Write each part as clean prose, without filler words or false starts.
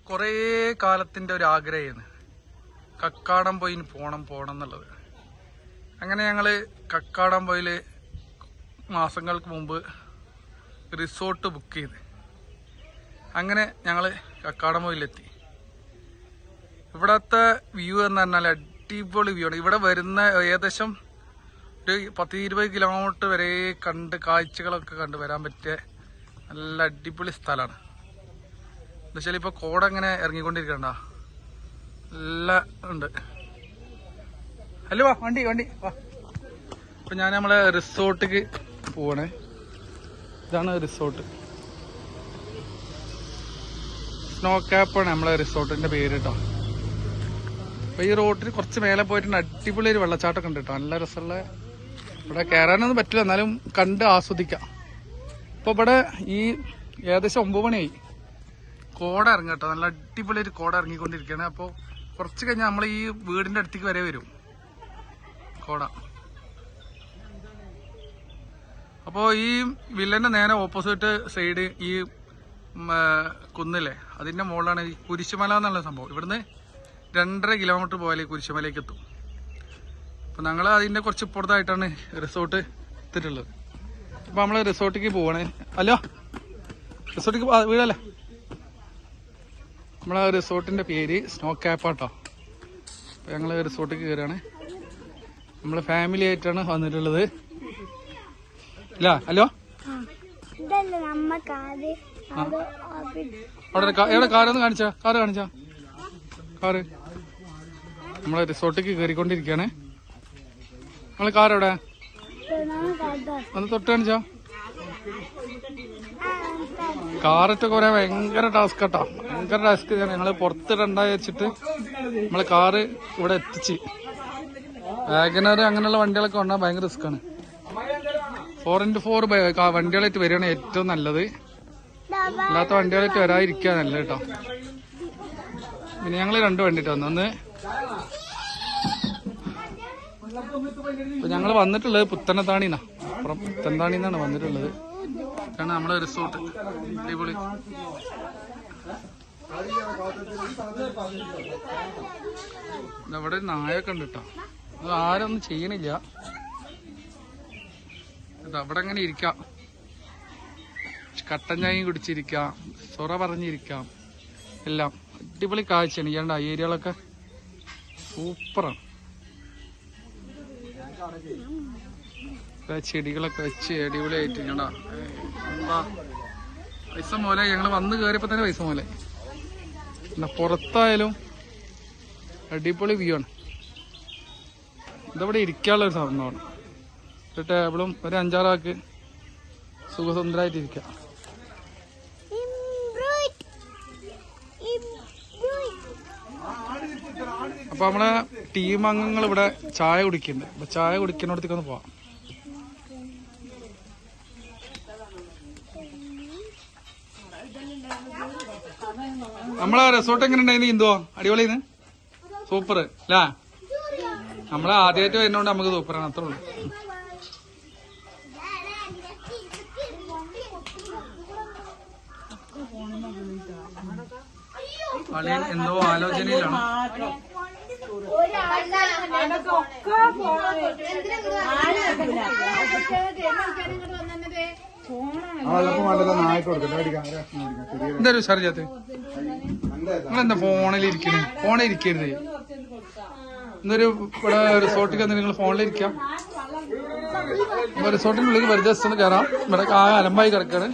കുറേ കാലത്തിന്റെ ഒരു ആഗ്രഹമാണ് കക്കാടംപൊയിൽ പോണം എന്നുള്ളത്. അങ്ങനെ ഞങ്ങള് കക്കാടംപൊയില് മാസങ്ങൾക്ക് മുമ്പ് റിസോർട്ട് ബുക്ക് ചെയ്ത് അങ്ങനെ ഞങ്ങള് കക്കാടംപൊയിലെത്തി. ഇവിടത്തെ വ്യൂ എന്ന് പറഞ്ഞാൽ അടിപൊളി വ്യൂ ആണ്. ഇവിടെ വരുന്ന ഏകദേശം ഒരു 10-20 കിലോമീറ്റർ വരെ കാഴ്ചകളൊക്കെ കണ്ട് വരാൻ പറ്റിയ നല്ല അടിപൊളി സ്ഥലമാണ്. എന്താ വെച്ചാൽ ഇപ്പൊ കോട ഇങ്ങനെ ഇറങ്ങിക്കൊണ്ടിരിക്കണ്ട, നല്ല ഉണ്ട്. അല്ല വാ വണ്ടി വാ. ഇപ്പൊ ഞാൻ നമ്മളെ റിസോർട്ടിക്ക് പോവാണ്. ഇതാണ് റിസോർട്ട്, സ്നോ ക്യാപ്പാണ് നമ്മളെ റിസോർട്ടിന്റെ പേര് കേട്ടോ. അപ്പൊ ഈ റോഡിൽ കുറച്ച് മേലെ പോയിട്ടുണ്ട്, അടിപൊളി ഒരു വെള്ളച്ചാട്ടമൊക്കെ ഉണ്ട് കേട്ടോ, നല്ല രസമുള്ള. ഇവിടെ കയറാനൊന്നും പറ്റില്ല, എന്നാലും കണ്ട് ആസ്വദിക്കാം. ഇപ്പൊ ഇവിടെ ഈ ഏകദേശം 9 മണിയായി, കോട ഇറങ്ങും കേട്ടോ, നല്ല അടിപൊളി ഒരു കോട ഇറങ്ങിക്കൊണ്ടിരിക്കുകയാണ്. അപ്പോൾ കുറച്ച് കഴിഞ്ഞാൽ നമ്മൾ ഈ വീടിന്റെ അടുത്തേക്ക് വരെ വരും കോട. അപ്പോൾ ഈ വില്ലന്റെ നേരെ ഓപ്പോസിറ്റ് സൈഡ് ഈ കുന്നില്ലേ, അതിന്റെ മുകളിലാണ് ഈ കുരിശുമല എന്നുള്ള സംഭവം. ഇവിടുന്ന് 2.5 കിലോമീറ്റർ പോയാൽ കുരിശുമലയ്ക്ക് എത്തും. അപ്പൊ ഞങ്ങൾ അതിന്റെ കുറച്ച് ഇപ്പുറത്തായിട്ടാണ് റിസോർട്ട് എത്തിയിട്ടുള്ളത്. അപ്പൊ നമ്മള് റിസോർട്ടിലേക്ക് പോവാണ്. അല്ലോ റിസോർട്ടിക്ക് വീടല്ലേ. നമ്മളെ റിസോർട്ടിന്റെ പേര് സ്നോ ക്യാപ്പാട്ടോ. അപ്പൊ ഞങ്ങള് റിസോർട്ടിലേക്ക് കയറാണ്. നമ്മള് ഫാമിലി ആയിട്ടാണ് വന്നിട്ടുള്ളത്. ഇല്ല ഹലോ, എവിടെ കാറൊന്ന് കാണിച്ചാ? കാറ് നമ്മളെ റിസോർട്ടിലേക്ക് കയറിക്കൊണ്ടിരിക്കുകയാണ്. നമ്മള് കാർ എവിടെ ഒന്ന് തൊട്ട് കാണിച്ചോ? കാറിട്ടൊക്കെ പറയാൻ ഭയങ്കര ടാസ്ക് കേട്ടോ, ഭയങ്കര ടാസ്ക്. ഞങ്ങള് പുറത്തിടണ്ട വെച്ചിട്ട് നമ്മള് കാറ് ഇവിടെ എത്തിച്ച്. വാഗനർ അങ്ങനെയുള്ള വണ്ടികളൊക്കെ വന്നാൽ ഭയങ്കര റിസ്ക് ആണ്. 4x4 വണ്ടികളായിട്ട് വരികയാണ് ഏറ്റവും നല്ലത്, അല്ലാത്ത വണ്ടികളായിട്ട് വരാതിരിക്കുക നല്ലത് കേട്ടോ. പിന്നെ ഞങ്ങള് 2 വണ്ടിട്ട് വന്നു. ഒന്ന് ഞങ്ങൾ വന്നിട്ടുള്ളത് പുത്തനത്താണിന്നാ, അപ്പുറം പുത്തനത്താണിന്നാണ് വന്നിട്ടുള്ളത്. ഇതാണ് നമ്മളെ റിസോർട്ട്, അടിപൊളി. ഇവിടെ നായൊക്കെ ഉണ്ട് കേട്ടോ, അത് ആരൊന്നും ചെയ്യണില്ല. അവിടെ അങ്ങനെ ഇരിക്കാം, കട്ടൻ ചായയും കുടിച്ചിരിക്കാം, സൊറ പറഞ്ഞിരിക്കാം, എല്ലാം അടിപൊളി കാഴ്ചയാണ്. ഈ ഏരിയകളൊക്കെ സൂപ്പറാണ്. ചെടികളൊക്കെ വെച്ച് അടിപൊളിയായിട്ട് ഞണ്ടാ എന്താ പൈസ പോലെ. ഞങ്ങൾ വന്ന് കയറിയപ്പോ തന്നെ പൈസ പോലെ. പിന്നെ പുറത്തായാലും അടിപൊളി വ്യൂ ആണ്. ഇതവിടെ ഇരിക്കാനുള്ള ഒരു സംഭവമാണ്. ഒരു ടേബിളും ഒരു 5-6 ആൾക്ക് സുഖസുന്ദരായിട്ട് ഇരിക്കാം. അപ്പൊ നമ്മളെ ടീം അംഗങ്ങൾ ഇവിടെ ചായ കുടിക്കുന്നുണ്ട്. അപ്പൊ ചായ കുടിക്കുന്നിടത്തേക്ക് ഒന്ന് പോവാം. നമ്മളെ റിസോർട്ട് എങ്ങനെ ഉണ്ടായിരുന്നു ഇന്ദുവോ? അടിപൊളിന്ന്, സൂപ്പർ അല്ലേ? നമ്മളെ ആദ്യമായിട്ട് വരുന്നോണ്ട് നമുക്ക് സൂപ്പറാണ്, അത്രേ ഉള്ളൂ. അളിയൻ എന്തോ ആലോചനയിലാണ്. എന്തായാലും ഉഷാറില്ലാത്ത നിങ്ങളെന്താ ഫോണിലിരിക്കണേ? ഫോണിലിരിക്കരുത്. ഇന്നൊരു ഇവിടെ റിസോർട്ടിൽ വന്നിട്ട് നിങ്ങൾ ഫോണിലിരിക്കാം. റിസോർട്ടിന്റെ ഉള്ളിൽ വെറുതെ ജസ്റ്റ് ഒന്ന് കയറാം. ഇവിടെ അലമ്പായി കിടക്കാണ്.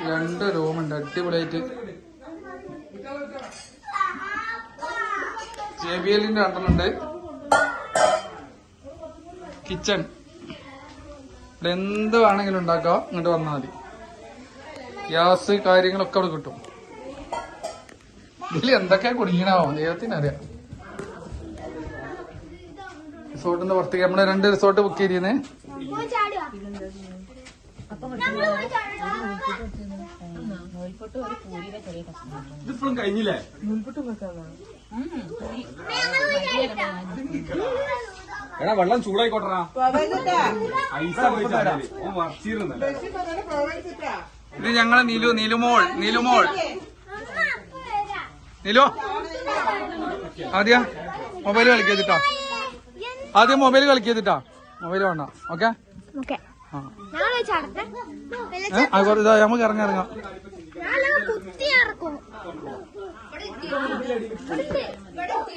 2 റൂമുണ്ട് അടിപൊളിയായിട്ട്. JBLന്റെ 2 കിച്ചൺ. ഇവിടെ എന്ത് വേണമെങ്കിലും ഉണ്ടാക്കാം, ഇങ്ങോട്ട് വന്നാൽ മതി. ഗ്യാസ് കാര്യങ്ങളൊക്കെ അവിടെ കിട്ടും. ഇതിൽ എന്തൊക്കെയാ കുടുങ്ങിനാവോ ദൈവത്തിനറിയാം. റിസോർട്ടിന്റെ പുറത്തേക്ക് നമ്മള് 2 റിസോർട്ട് ബുക്ക് ചെയ്തിരുന്നേ. ഇതിപ്പോഴും കഴിഞ്ഞില്ലേ? എടാ വെള്ളം ചൂടായിക്കോട്ടറാ, ഐസാ പോയിട്ട് മറിച്ചിരുന്നല്ലേ. ഇത് ഞങ്ങളെ നീലുമോൾ നീലു ആദ്യ മൊബൈൽ കളിക്കരുതിട്ടാ മൊബൈൽ വേണ്ട. ഓക്കെ നമുക്ക് ഇറങ്ങാം.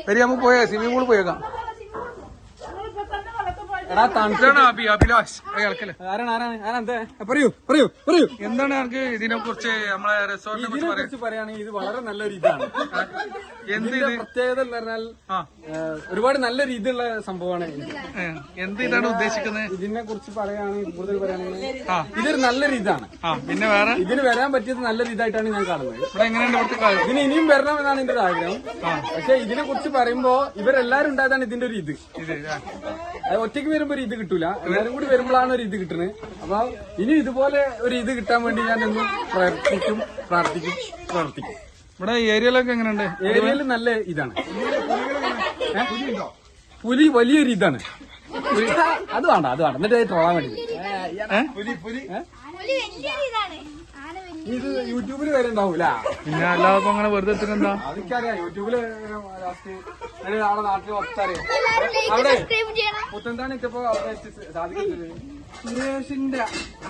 വരി നമുക്ക് പോയാ സ്വിമ്മിംഗ് പൂളിൽ പോയേക്കാം. അഭിലാഷ് പറയൂ എന്താണ് എനിക്ക് ഇതിനെ കുറിച്ച് നമ്മളെ റിസോർട്ടിനെ കുറിച്ച് പറയുകയാണെങ്കിൽ ഇത് വളരെ നല്ലൊരു ഇതാണ്. എന്ത് പ്രത്യേകത എന്ന് പറഞ്ഞാൽ ഒരുപാട് നല്ല രീതിയിലുള്ള സംഭവമാണ്. എന്ത് ഇതാണ് ഉദ്ദേശിക്കുന്നത്? ഇതിനെ കുറിച്ച് പറയുകയാണെങ്കിൽ കൂടുതൽ പറയുകയാണെങ്കിൽ ഇതൊരു നല്ലൊരു ഇതാണ്. പിന്നെ വേറെ ഇതിന് വരാൻ പറ്റിയത് നല്ലൊരു ഇതായിട്ടാണ് ഞാൻ കാണുന്നത്. ഇവിടെ എങ്ങനെയുണ്ട് ഇവിടുത്തെ ഇതിന് ഇനിയും വരണമെന്നാണ് എന്റെ ഒരു ആഗ്രഹം. പക്ഷെ ഇതിനെ കുറിച്ച് പറയുമ്പോ ഇവരെല്ലാരും ഉണ്ടായതാണ് ഇതിന്റെ ഒരു ഇത്. ഒറ്റയ്ക്ക് വരുമ്പോ ഒരു ഇത് കിട്ടൂല, എല്ലാരും കൂടി വരുമ്പോഴാണ് ഒരു ഇത് കിട്ടുന്നത്. അപ്പൊ ഇനി ഇതുപോലെ ഒരു ഇത് കിട്ടാൻ വേണ്ടി ഞാൻ എന്നും പ്രാർത്ഥിക്കും. ഇവിടെ ഏരിയയിലൊക്കെ എങ്ങനെയുണ്ട്? ഏരിയയിൽ നല്ല ഇതാണ്. പുലി വലിയൊരു ഇതാണ്. അത് വേണ്ട എന്നിട്ട് ട്രോളാൻ വേണ്ടി ഇത് യൂട്യൂബിൽ വരെ ഉണ്ടാവൂല. പിന്നെ അല്ലാതെ അങ്ങനെ വെറുതെ എത്തുന്നെന്താ? അതൊക്കെയറിയാം. യൂട്യൂബില് നാളെ നാട്ടിൽ ഒത്തറിയാം. അവിടെ പുത്തന്താണ് എത്തിയപ്പോ അവിടെ സാധിക്കുന്നത് സുരേഷിന്റെ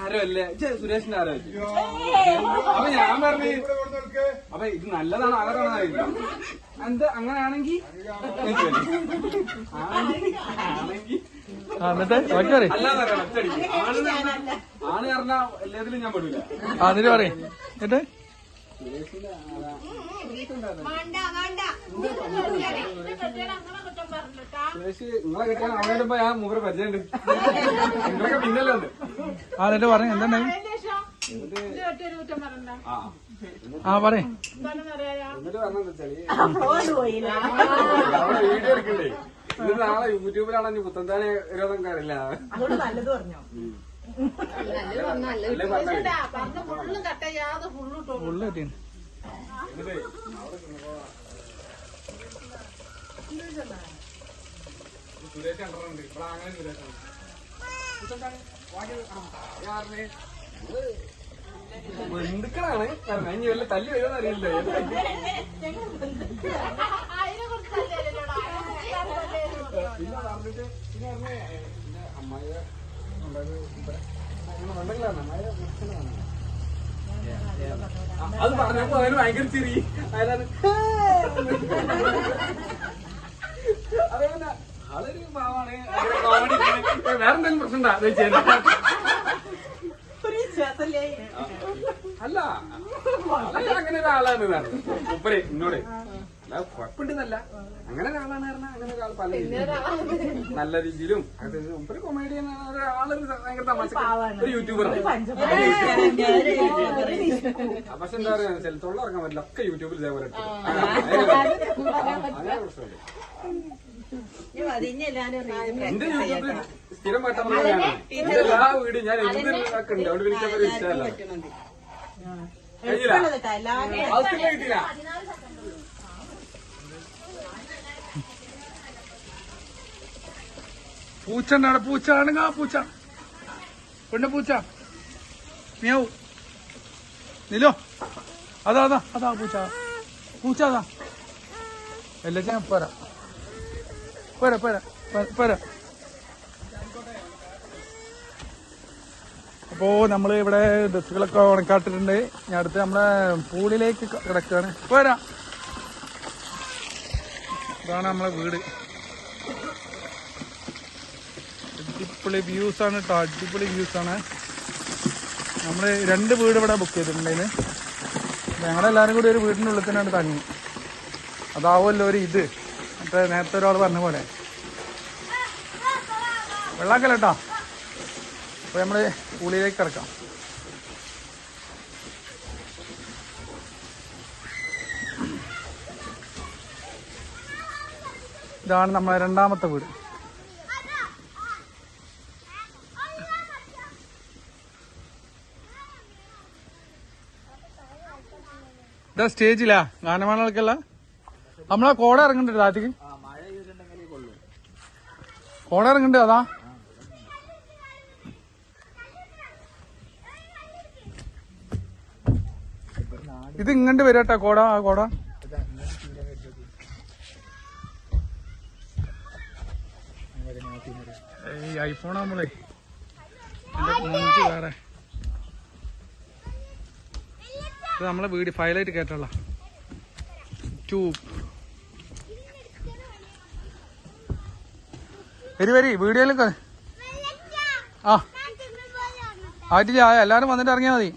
ആരോ അല്ലേ? സുരേഷിന്റെ ആരോ. അപ്പൊ ഞാൻ പറഞ്ഞു അപ്പൊ ഇത് നല്ലതാണ് ആരാണായിരിക്കും. എന്ത് അങ്ങനെയാണെങ്കിൽ ആണ് പറഞ്ഞ എല്ലാത്തിലും ഞാൻ പെടില്ല. അതിന് പറയും എന്നിട്ട് സുരേഷ് നിങ്ങളെ കിട്ടാൻ അവനോടൊപ്പം ഞാൻ മൂപ്പര് പരിചയമുണ്ട്. നിങ്ങളൊക്കെ പിന്നല്ലേ ഉണ്ട്. എന്നിട്ട് പറഞ്ഞു എന്തുണ്ടായി? പറയും എന്നിട്ട് പറഞ്ഞെന്ന് വെച്ചാല് വീഡിയോ എടുക്കണ്ടേ. ഇത് നാളെ യൂട്യൂബിലാണെന്ന് പുത്തന്താനെ വിരോധം കാര്യമില്ല. ഫുള്ള് കിട്ടി. സുരേഷ് കണ്ടിട്ടുണ്ട്. ഇവിടെ അങ്ങനെ സുരേഷാണ് ബന്ധുക്കളാണ്. കാരണം ഇനി വല്ല തല്ലി വരുമെന്ന് അറിയില്ല. പിന്നെ പറഞ്ഞിട്ട് പിന്നെ എന്റെ അമ്മായി ബന്ധങ്ങളാണ്. അമ്മായി അത് പറഞ്ഞപ്പോ അതിന് ഭയങ്കര ചിരി. അതാണ് അതേപോലെ അതൊരു ഭാവമാണ്. കോമഡി വേറെന്തെങ്കിലും പ്രശ്നം ഉണ്ടാ അല്ല അങ്ങനെ ഒരാളാണ് ഉപ്പരെ എന്നോട്. അല്ല കുഴപ്പമുണ്ടെന്നല്ല, അങ്ങനെ ഒരാളാണ് പറഞ്ഞാൽ അങ്ങനെ ഒരാൾ പല രീതിയിലും നല്ല രീതിയിലും ഉപ്പര് കൊമേഡിയൻ ഒരാളൊരു ഭയങ്കര തമാശ ഒരു യൂട്യൂബറാണ്. പക്ഷെ എന്താ പറയാ ചിലത്തോളം ഇറങ്ങാൻ പറ്റില്ല. ഒക്കെ യൂട്യൂബിൽ ഇതേപോലെ അങ്ങനെ പ്രശ്നമുണ്ട്. എന്റെ യൂട്യൂബിൽ സ്ഥിരം പെട്ടെന്നാണ് എല്ലാ വീടും ഞാൻ എന്തൊക്കെ ഉണ്ട്. അവിടെ വിളിച്ചപ്പോ ഒരു ഇഷ്ടമല്ല. കിട്ടിയില്ല. പൂച്ച ഉണ്ടാണ്. പൂച്ച ആണെങ്കിൽ ആ പൂച്ച പെണ്ണ പൂച്ച മിയാവൂ നിലോ. അതാ പൂച്ച അതാ എല്ലാ ഞാൻ പോരാ. അപ്പോ നമ്മള് ഇവിടെ ഡ്രസ്സുകളൊക്കെ ഉണക്കാട്ടിട്ടുണ്ട്. ഞാൻ അടുത്ത് നമ്മളെ പൂളിലേക്ക് കിടക്കുകയാണ്. പോരാ. ഇതാണ് നമ്മളെ വീട്. അടിപൊളി വ്യൂസാണ് കേട്ടോ. അടിപൊളി വ്യൂസാണ്. നമ്മള് 2 വീട് ഇവിടെ ബുക്ക് ചെയ്തിട്ടുണ്ടായിരുന്നു. ഞങ്ങളെല്ലാരും കൂടി ഒരു വീടിന്റെ ഉള്ളിൽ തന്നെയാണ് തങ്ങി. അതാവുമല്ലോ ഒരു ഇത്. മറ്റേ നേരത്തെ ഒരാൾ പറഞ്ഞ പോലെ വെള്ളാക്കല്ലേട്ടാ. അപ്പൊ നമ്മള് പൂളിയിലേക്ക് കിടക്കാം. ഇതാണ് നമ്മളെ 2ാമത്തെ വീട്. ഇതാ സ്റ്റേജിലാ ഗാനമേളകൾക്കല്ല. നമ്മളെ കോട ഇറങ്ങുന്നുണ്ട് രാത്രിക്ക്. കോട ഇറങ്ങുന്നുണ്ട്. അതാ ഇത് ഇങ്ങോട്ട് വരട്ടാ കോട. ആ കോട ഈ ഐഫോൺ ആകുമ്പോളേ എന്റെ മുഞ്ച് വേറെ. ഇത് നമ്മളെ വീഡിയോ ഫയലായിട്ട് കേട്ടല്ല ട്യൂബ്. വരി വീഡിയോയിലും ആ ആയിട്ടില്ല. എല്ലാരും വന്നിട്ട് ഇറങ്ങിയാ മതി.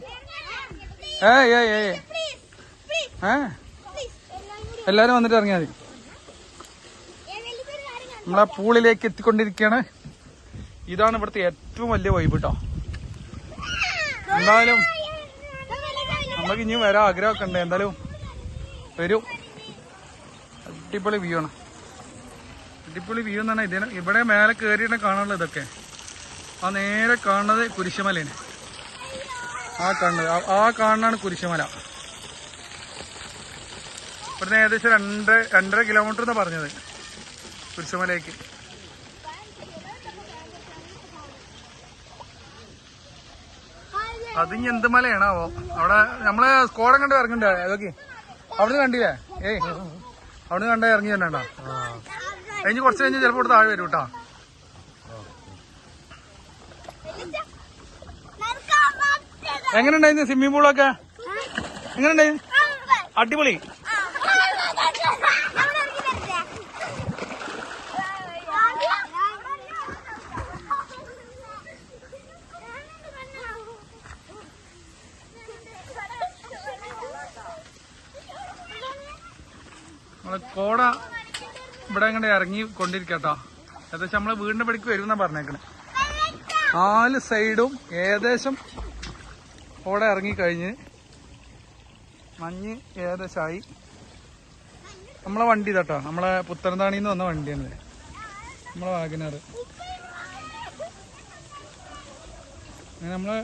എല്ലാരും വന്നിട്ട് ഇറങ്ങിയാ മതി. നമ്മളെ പൂളിലേക്ക് എത്തിക്കൊണ്ടിരിക്കുകയാണ്. ഇതാണ് ഇവിടുത്തെ ഏറ്റവും വലിയ വൈബ് കേട്ടോ. എന്തായാലും നമുക്ക് ഇനിയും വരാൻ ആഗ്രഹമൊക്കെ ഉണ്ട്. എന്തായാലും വരും. അടിപൊളി വ്യൂ ആണ്. അടിപൊളി വ്യൂ എന്ന് പറഞ്ഞാൽ ഇതിന് ഇവിടെ മേലെ കയറിയിട്ട് കാണാനുള്ള ഇതൊക്കെ ആ നേരെ കാണുന്നത് കുരിശുമലയാണ്. ആ കാണാണ് കുരിശുമല. ഇവിടുന്ന് ഏകദേശം 2.5 കിലോമീറ്റർ എന്നാണ് പറഞ്ഞത് കുരിശുമലയ്ക്ക്. അതിന് എന്ത് മലയാണാവോ? അവിടെ നമ്മള് സ്കോഡം കണ്ട് ഇറങ്ങണ്ടേ? അതൊക്കെ അവിടുന്ന് കണ്ടില്ലേ? അവിടുന്ന് കണ്ട ഇറങ്ങി തന്നെണ്ടാ. കഴിഞ്ഞ് കുറച്ച് കഴിഞ്ഞ് ചിലപ്പോ ഇവിടെ താഴെ വരും കേട്ടോ. എങ്ങനെയുണ്ടായിരുന്നു സ്വിമ്മിംഗ് പൂളൊക്കെ? എങ്ങനെയുണ്ടായിരുന്നു? അടിപൊളി. നമ്മളെ കോട ഇവിടെ ഇങ്ങനെ ഇറങ്ങി കൊണ്ടിരിക്കട്ടോ. ഏകദേശം നമ്മളെ വീടിന്റെ പടിക്ക് വരുമെന്നാ പറഞ്ഞേക്കണേ. 4 സൈഡും ഏകദേശം കോട ഇറങ്ങിക്കഴിഞ്ഞ് മഞ്ഞ് ഏകദേശമായി. നമ്മളെ വണ്ടി ഇതാട്ടോ, നമ്മളെ പുത്തനത്താണിന്ന് വന്ന വണ്ടിയാണ് നമ്മളെ വാഗനർ. നമ്മളെ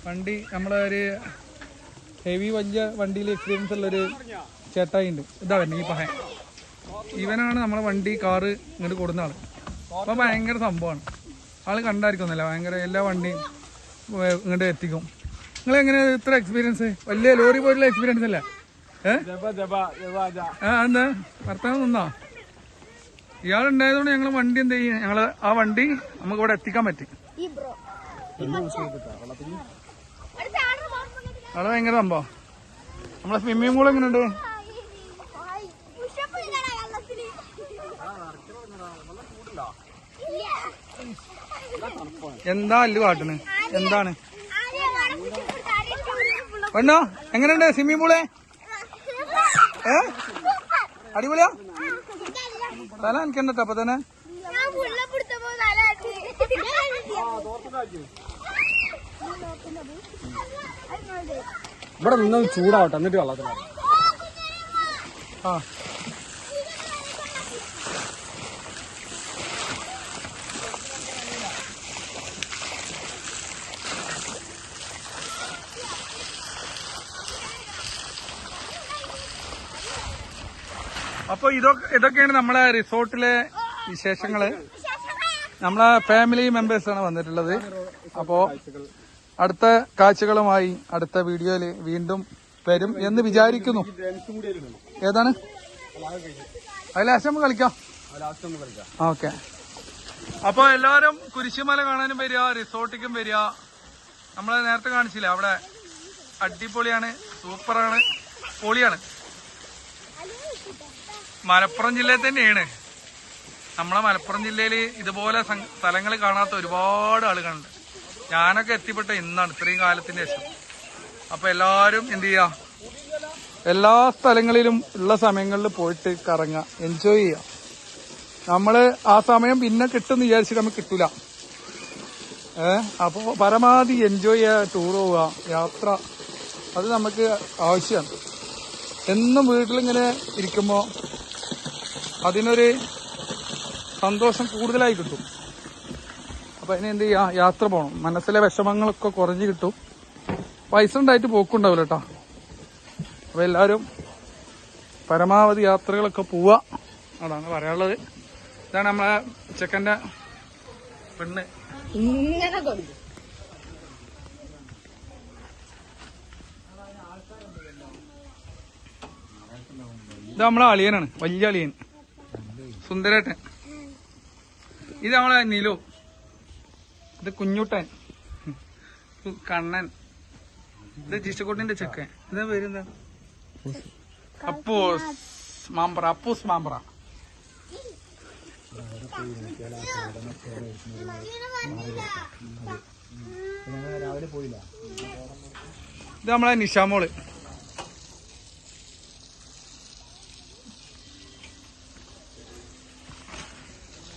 വണ്ടി നമ്മളെ ഒരു ഹെവി വലിയ വണ്ടിയിൽ എക്സ്പീരിയൻസ് ഉള്ളൊരു ചേട്ടായി ഉണ്ട്. ഇതാ വരുന്നത് ഈ പഹൻ. ഇവനാണ് നമ്മളെ വണ്ടി കാറ് ഇങ്ങോട്ട് കൊടുക്കുന്ന ആള്. അപ്പൊ ഭയങ്കര സംഭവമാണ്. ആള് കണ്ടായിരിക്കുന്നില്ല, ഭയങ്കര എല്ലാ വണ്ടിയും ഇങ്ങോട്ട് എത്തിക്കും. നിങ്ങൾ എങ്ങനെ ഇത്ര എക്സ്പീരിയൻസ്? വലിയ ലോറി പോയിട്ടുള്ള എക്സ്പീരിയൻസ് അല്ലേ? എന്താ ഭർത്താവ് നിന്നോ? ഇയാളുണ്ടായതുകൊണ്ട് ഞങ്ങൾ വണ്ടി എന്ത് ചെയ്യും, ഞങ്ങള് ആ വണ്ടി നമുക്ക് ഇവിടെ എത്തിക്കാൻ പറ്റി. അവിടെ ഭയങ്കര സംഭവം. നമ്മളെ സ്വിമ്മിംഗ് പൂൾ എങ്ങനെയുണ്ട്? എന്താ അല്ലു കാട്ടണ്? എന്താണ് പെണ്ണോ? എങ്ങനെയുണ്ട് സ്വിമ്മിംഗ് പൂള്? അടിപൊളിയാ? തല എനിക്കുണ്ടോ അപ്പൊ തന്നെ? ഇവിടെ നിന്ന് ചൂടാവട്ടെ എന്നിട്ട് വെള്ളത്തിലാണ്. ആ അപ്പൊ ഇതൊക്കെയാണ് നമ്മളെ റിസോർട്ടിലെ വിശേഷങ്ങള്. നമ്മളെ ഫാമിലി മെമ്പേഴ്സാണ് വന്നിട്ടുള്ളത്. അപ്പോ അടുത്ത കാഴ്ചകളുമായി അടുത്ത വീഡിയോയില് വീണ്ടും വരും എന്ന് വിചാരിക്കുന്നു. ഏതാണ് അത്? ലാസ്റ്റ് നമുക്ക് കളിക്കാം. ഓക്കെ. അപ്പൊ എല്ലാവരും കുരിശുമല കാണാനും വരിക, റിസോർട്ടിക്കും വരിക. നമ്മളെ നേരത്തെ കാണിച്ചില്ല, അവിടെ അടിപൊളിയാണ്, സൂപ്പറാണ്, പൊളിയാണ്. മലപ്പുറം ജില്ലയിൽ തന്നെയാണ്. നമ്മളെ മലപ്പുറം ജില്ലയിൽ ഇതുപോലെ സ്ഥലങ്ങൾ കാണാത്ത ഒരുപാട് ആളുകളുണ്ട്. ഞാനൊക്കെ എത്തിപ്പെട്ട ഇന്നാണ്, ഇത്രയും കാലത്തിന് ശേഷം. അപ്പൊ എല്ലാവരും എന്ത് ചെയ്യാ, എല്ലാ സ്ഥലങ്ങളിലും ഉള്ള സമയങ്ങളിൽ പോയിട്ട് കറങ്ങുക, എൻജോയ് ചെയ്യുക. നമ്മള് ആ സമയം പിന്നെ കിട്ടുമെന്ന് വിചാരിച്ചിട്ട് നമുക്ക് കിട്ടൂല. അപ്പോ പരമാവധി എൻജോയ് ചെയ്യുക, ടൂർ പോവുക, യാത്ര, അത് നമുക്ക് ആവശ്യമാണ്. എന്നും വീട്ടിലിങ്ങനെ ഇരിക്കുമ്പോൾ അതിനൊരു സന്തോഷം കൂടുതലായി കിട്ടും. അപ്പൊ അതിന് എന്ത് ചെയ്യാ, യാത്ര പോകണം. മനസ്സിലെ വിഷമങ്ങളൊക്കെ കുറഞ്ഞു കിട്ടും. പൈസ ഉണ്ടായിട്ട് പോക്കുണ്ടാവില്ല കേട്ടോ. അപ്പൊ എല്ലാവരും പരമാവധി യാത്രകളൊക്കെ പോവുക, അതാണ് പറയാനുള്ളത്. ഇതാണ് നമ്മളെ ചെക്കന്റെ പെണ്ണ്. ഇങ്ങനെ ഇത് നമ്മളെ അളിയനാണ്, വലിയ അളിയൻ സുന്ദരേട്ടൻ. ഇത് നമ്മളെ നിലു, ഇത് കുഞ്ഞുട്ടൻ, കണ്ണൻ, ഇത് ജിഷക്കുട്ടിന്റെ ചെക്കൻ. ഇതാ പേരെന്താ? അപ്പൂസ് മാമ്പ്ര. അപ്പൂസ് മാമ്പ്ര. ഇത് നമ്മളെ നിഷാമോള്.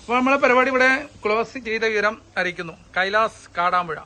അപ്പൊ നമ്മളെ പരിപാടി ഇവിടെ ക്ലോസ് ചെയ്ത വിവരം അറിയിക്കുന്നു. കൈലാസ് കാടാമ്പുഴ.